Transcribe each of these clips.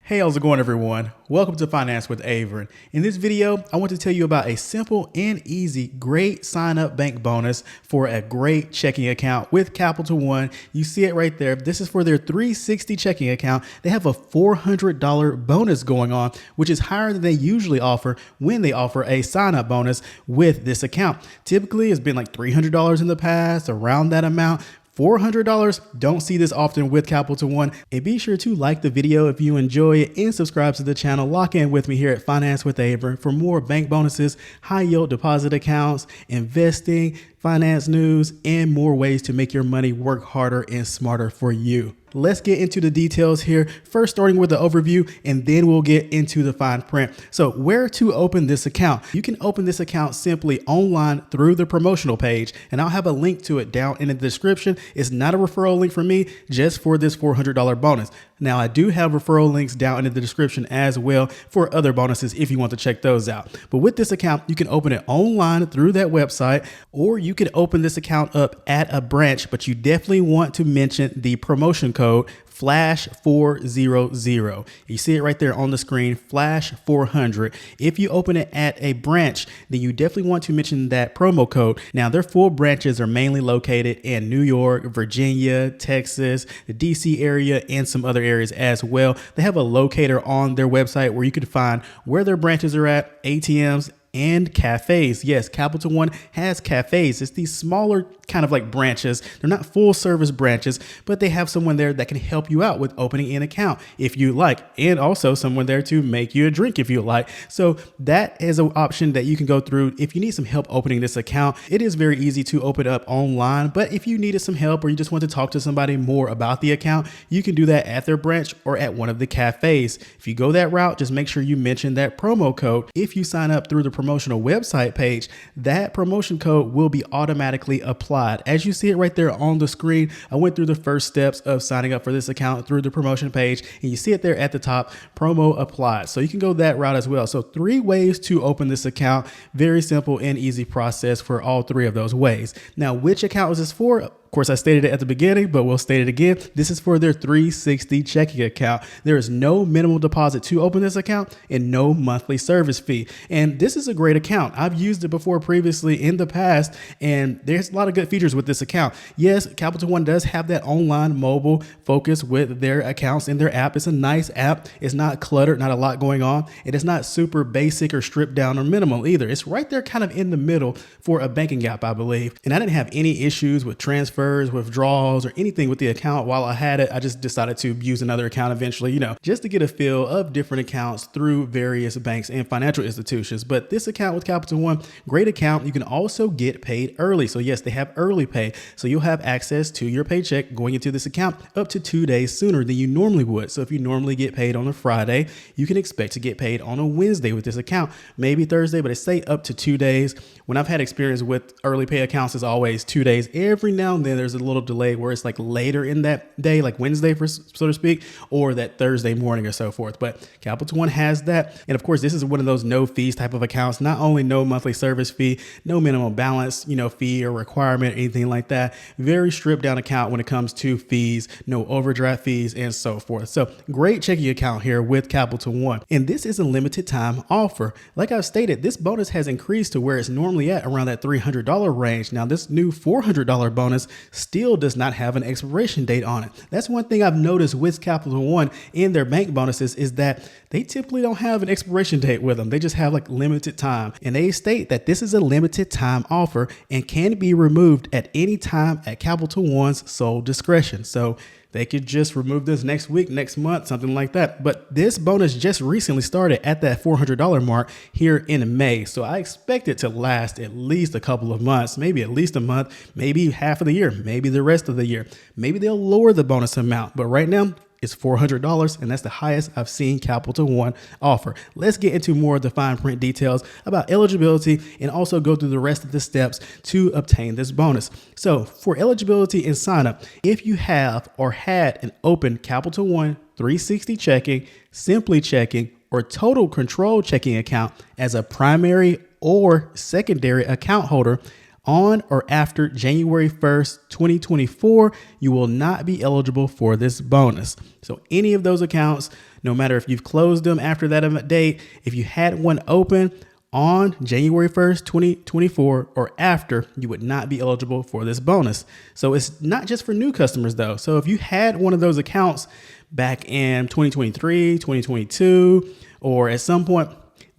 Hey, how's it going, everyone? Welcome to Finance with Avrin. In this video, I want to tell you about a simple and easy, great sign-up bank bonus for a great checking account with Capital One. You see it right there. This is for their 360 checking account. They have a $400 bonus going on, which is higher than they usually offer when they offer a sign-up bonus with this account. Typically, it's been like $300 in the past, around that amount. $400, don't see this often with Capital One. And be sure to like the video if you enjoy it and subscribe to the channel. Lock in with me here at Finance with Avrin for more bank bonuses, high yield deposit accounts, investing, finance news, and more ways to make your money work harder and smarter for you. Let's get into the details here. First, starting with the overview, and then we'll get into the fine print. So where to open this account? You can open this account simply online through the promotional page, and I'll have a link to it down in the description. It's not a referral link for me, just for this $400 bonus. Now, I do have referral links down in the description as well for other bonuses if you want to check those out. But with this account, you can open it online through that website, or you can open this account up at a branch, but you definitely want to mention the promotion code FLASH400. You see it right there on the screen, FLASH400. If you open it at a branch, then you definitely want to mention that promo code. Now, their full branches are mainly located in New York, Virginia, Texas, the DC area, and some other areas as well. They have a locator on their website where you can find where their branches are at, ATMs, and cafes. Yes, Capital One has cafes. It's these smaller kind of like branches. They're not full service branches, but they have someone there that can help you out with opening an account if you like, and also someone there to make you a drink if you like. So that is an option that you can go through if you need some help opening this account. It is very easy to open up online, but if you needed some help or you just want to talk to somebody more about the account, you can do that at their branch or at one of the cafes. If you go that route, just make sure you mention that promo code. If you sign up through the promotional website page, that promotion code will be automatically applied. As you see it right there on the screen, I went through the first steps of signing up for this account through the promotion page, and you see it there at the top, promo applied. So you can go that route as well. So 3 ways to open this account. Very simple and easy process for all 3 of those ways. Now, which account is this for? Of course, I stated it at the beginning, but we'll state it again. This is for their 360 checking account. There is no minimum deposit to open this account and no monthly service fee. And this is a great account. I've used it before previously in the past, and there's a lot of good features with this account. Yes, Capital One does have that online mobile focus with their accounts in their app. It's a nice app. It's not cluttered, not a lot going on. It is not super basic or stripped down or minimal either. It's right there kind of in the middle for a banking app, I believe. And I didn't have any issues with transfers, withdrawals, or anything with the account while I had it. I just decided to use another account eventually, just to get a feel of different accounts through various banks and financial institutions. But this account with Capital One, great account. You can also get paid early. So yes, they have early pay. So you'll have access to your paycheck going into this account up to 2 days sooner than you normally would. So if you normally get paid on a Friday, you can expect to get paid on a Wednesday with this account, maybe Thursday, but it's say up to 2 days. When I've had experience with early pay accounts, it's always 2 days. Every now and then there's a little delay where it's like later in that day, like Wednesday, so to speak, or that Thursday morning or so forth. But Capital One has that. And of course, this is one of those no fees type of accounts. Not only no monthly service fee, no minimum balance, fee or requirement, anything like that. Very stripped down account when it comes to fees, no overdraft fees, and so forth. So great checking account here with Capital One. And this is a limited time offer. Like I've stated, this bonus has increased to where it's normally at around that $300 range. Now, this new $400 bonus still does not have an expiration date on it. That's one thing I've noticed with Capital One in their bank bonuses is that they typically don't have an expiration date with them. They just have like limited time. And they state that this is a limited time offer and can be removed at any time at Capital One's sole discretion. So they could just remove this next week, next month, something like that. But this bonus just recently started at that $400 mark here in May. So I expect it to last at least a couple of months, maybe at least a month, maybe half of the year, maybe the rest of the year. Maybe they'll lower the bonus amount. But right now, it's $400, and that's the highest I've seen Capital One offer. Let's get into more of the fine print details about eligibility and also go through the rest of the steps to obtain this bonus. So for eligibility and sign up, if you have or had an open Capital One 360 checking, Simply checking, or total control checking account as a primary or secondary account holder, on or after January 1st, 2024, you will not be eligible for this bonus. So any of those accounts, no matter if you've closed them after that date, if you had one open on January 1st, 2024 or after, you would not be eligible for this bonus. So it's not just for new customers though. So if you had one of those accounts back in 2023, 2022, or at some point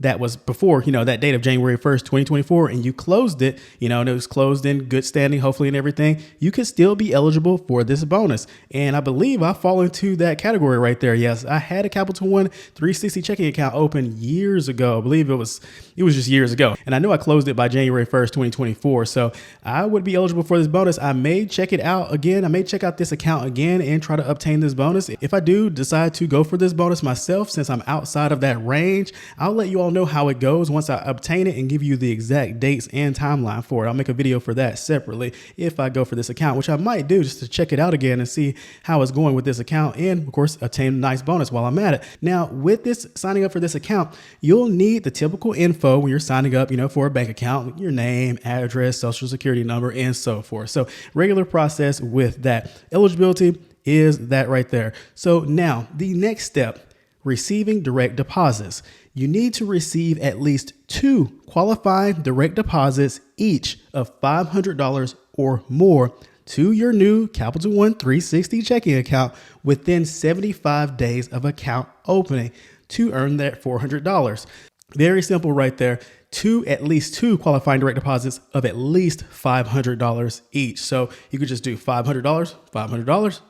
that was before, that date of January 1st, 2024, and you closed it, and it was closed in good standing, hopefully, and everything, you could still be eligible for this bonus. And I believe I fall into that category right there. Yes, I had a Capital One 360 checking account open years ago. I believe it was just years ago. And I know I closed it by January 1st, 2024. So I would be eligible for this bonus. I may check it out again. I may check out this account again and try to obtain this bonus. If I do decide to go for this bonus myself, since I'm outside of that range, I'll let you all know how it goes once I obtain it and give you the exact dates and timeline for it. I'll make a video for that separately if I go for this account, which I might do just to check it out again and see how it's going with this account and of course obtain a nice bonus while I'm at it. Now with this signing up for this account, you'll need the typical info when you're signing up, for a bank account, your name, address, social security number, and so forth. So regular process with that. Eligibility is that right there. So now the next step, receiving direct deposits. You need to receive at least 2 qualifying direct deposits, each of $500 or more, to your new Capital One 360 checking account within 75 days of account opening to earn that $400. Very simple right there. At least two qualifying direct deposits of at least $500 each. So you could just do $500, $500.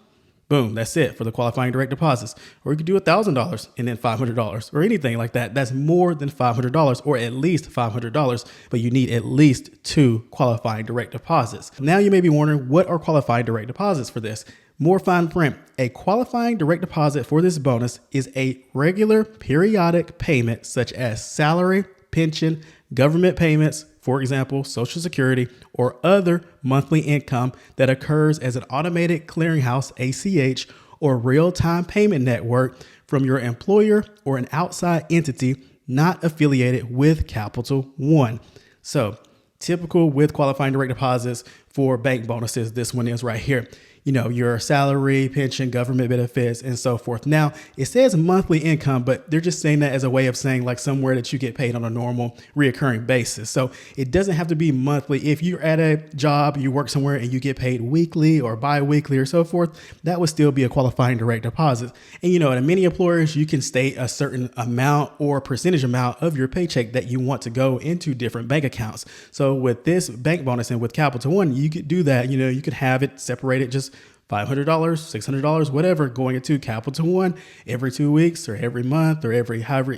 Boom, that's it for the qualifying direct deposits. Or you could do $1,000 and then $500 or anything like that. That's more than $500 or at least $500, but you need at least 2 qualifying direct deposits. Now you may be wondering, what are qualifying direct deposits for this? More fine print. A qualifying direct deposit for this bonus is a regular periodic payment such as salary, pension, government payments, for example, Social Security, or other monthly income that occurs as an automated clearinghouse, ACH, or real-time payment network from your employer or an outside entity not affiliated with Capital One. So typical with qualifying direct deposits for bank bonuses, this one is right here. Your salary, pension, government benefits, and so forth. Now, it says monthly income, but they're just saying that as a way of saying like somewhere that you get paid on a normal reoccurring basis. So it doesn't have to be monthly. If you're at a job, you work somewhere and you get paid weekly or bi-weekly or so forth, that would still be a qualifying direct deposit. And at many employers, you can state a certain amount or percentage amount of your paycheck that you want to go into different bank accounts. So with this bank bonus and with Capital One, you could do that. You could have it separated, just $500, $600, whatever, going into Capital One every 2 weeks or every month or every however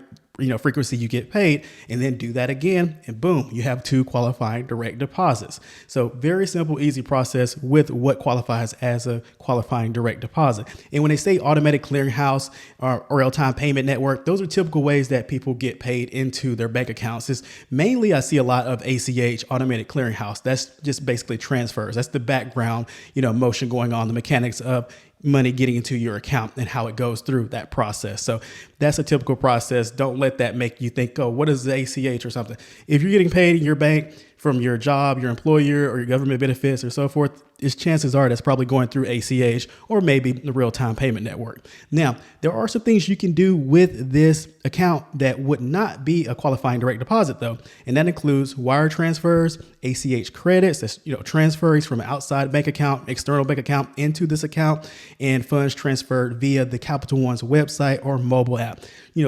frequency you get paid, and then do that again, and boom, you have 2 qualifying direct deposits. So very simple, easy process with what qualifies as a qualifying direct deposit. And when they say automatic clearinghouse or real-time payment network, those are typical ways that people get paid into their bank accounts. Is mainly I see a lot of ACH, automated clearinghouse. That's just basically transfers. That's the background, motion going on, the mechanics of money getting into your account and how it goes through that process. So that's a typical process. Don't let that make you think, oh, what is the ACH or something? If you're getting paid in your bank from your job, your employer, or your government benefits or so forth, chances are that's probably going through ACH or maybe the real-time payment network. Now, there are some things you can do with this account that would not be a qualifying direct deposit though. And that includes wire transfers, ACH credits, that's, transfers from an outside bank account, external bank account into this account, and funds transferred via the Capital One's website or mobile app.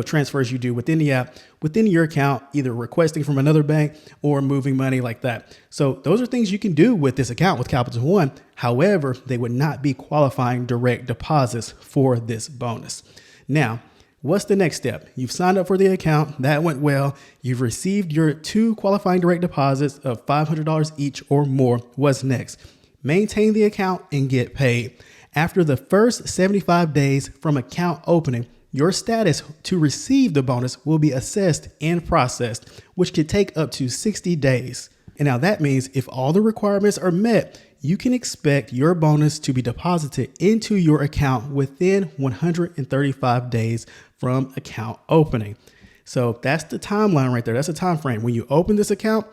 Transfers you do within the app, within your account, either requesting from another bank or moving money like that. So those are things you can do with this account with Capital One. However, they would not be qualifying direct deposits for this bonus. Now, what's the next step? You've signed up for the account. That went well. You've received your 2 qualifying direct deposits of $500 each or more. What's next? Maintain the account and get paid. After the first 75 days from account opening, your status to receive the bonus will be assessed and processed, which could take up to 60 days. And now that means if all the requirements are met, you can expect your bonus to be deposited into your account within 135 days from account opening. So that's the timeline right there. That's the time frame. When you open this account,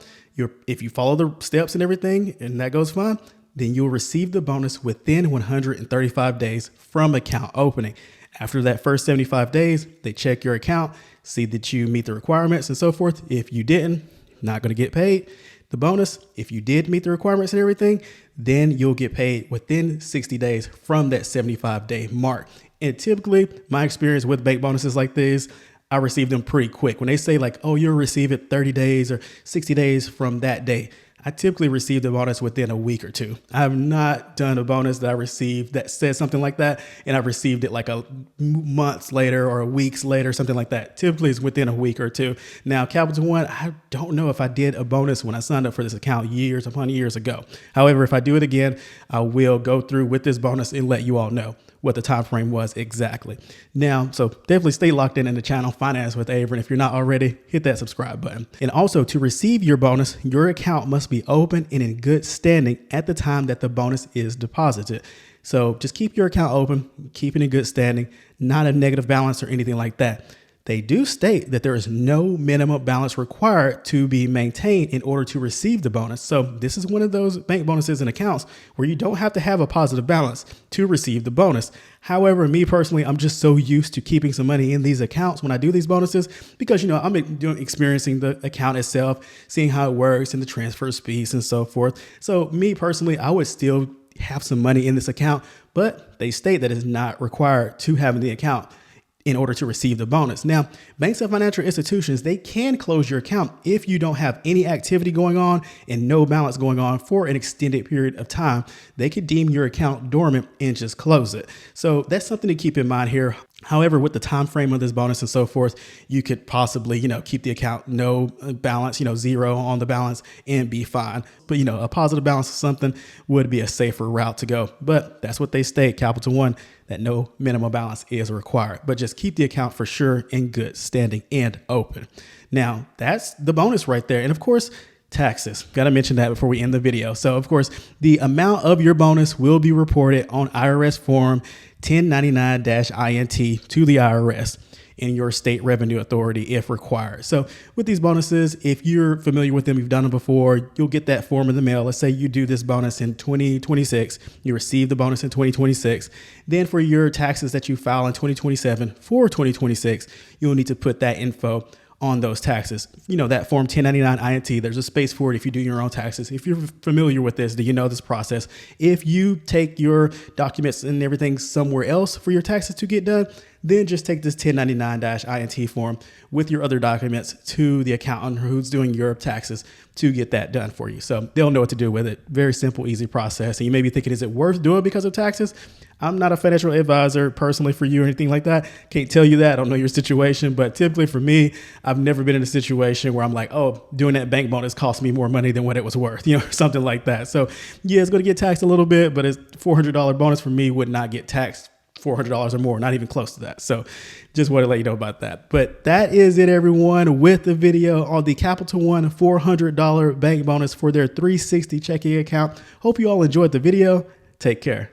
if you follow the steps and everything and that goes fine, then you'll receive the bonus within 135 days from account opening. After that first 75 days, they check your account, see that you meet the requirements and so forth. If you didn't, not going to get paid the bonus. If you did meet the requirements and everything, then you'll get paid within 60 days from that 75-day mark. And typically, my experience with bank bonuses like this, I receive them pretty quick. When they say like, oh, you'll receive it 30 days or 60 days from that day, I typically receive the bonus within a week or two. I have not done a bonus that I received that says something like that, and I've received it like a months later or weeks later, something like that. Typically it's within a week or two. Now, Capital One, I don't know if I did a bonus when I signed up for this account years upon years ago. However, if I do it again, I will go through with this bonus and let you all know what the time frame was exactly. Now, so definitely stay locked in the channel Finance with Avrin. If you're not already, hit that subscribe button. And also, to receive your bonus, your account must be open and in good standing at the time that the bonus is deposited. So just keep your account open, keep it in good standing, not a negative balance or anything like that. They do state that there is no minimum balance required to be maintained in order to receive the bonus. So this is one of those bank bonuses and accounts where you don't have to have a positive balance to receive the bonus. However, me personally, I'm just so used to keeping some money in these accounts when I do these bonuses because, I'm experiencing the account itself, seeing how it works and the transfer speeds and so forth. So me personally, I would still have some money in this account, but they state that it's not required to have in the account in order to receive the bonus. Now, banks and financial institutions, they can close your account if you don't have any activity going on and no balance going on for an extended period of time. They could deem your account dormant and just close it. So that's something to keep in mind here. However, with the time frame of this bonus and so forth, you could possibly, keep the account no balance, zero on the balance and be fine. But, a positive balance of something would be a safer route to go. But that's what they state, Capital One, that no minimum balance is required. But just keep the account for sure in good standing and open. Now, that's the bonus right there. And of course, taxes. Got to mention that before we end the video. So of course, the amount of your bonus will be reported on IRS form 1099-INT to the IRS in your state revenue authority if required. So with these bonuses, if you're familiar with them, you've done them before, you'll get that form in the mail. Let's say you do this bonus in 2026, you receive the bonus in 2026. Then for your taxes that you file in 2027 for 2026, you'll need to put that info on those taxes. That form 1099-INT, there's a space for it if you do your own taxes. If you're familiar with this, do you know this process? If you take your documents and everything somewhere else for your taxes to get done, then just take this 1099-INT form with your other documents to the accountant who's doing your taxes to get that done for you. So they'll know what to do with it. Very simple, easy process. And you may be thinking, is it worth doing because of taxes? I'm not a financial advisor personally for you or anything like that. Can't tell you that. I don't know your situation, but typically for me, I've never been in a situation where I'm like, oh, doing that bank bonus cost me more money than what it was worth, something like that. So yeah, it's going to get taxed a little bit, but a $400 bonus for me would not get taxed $400 or more, not even close to that. So just want to let you know about that. But that is it, everyone, with the video on the Capital One $400 bank bonus for their 360 checking account. Hope you all enjoyed the video. Take care.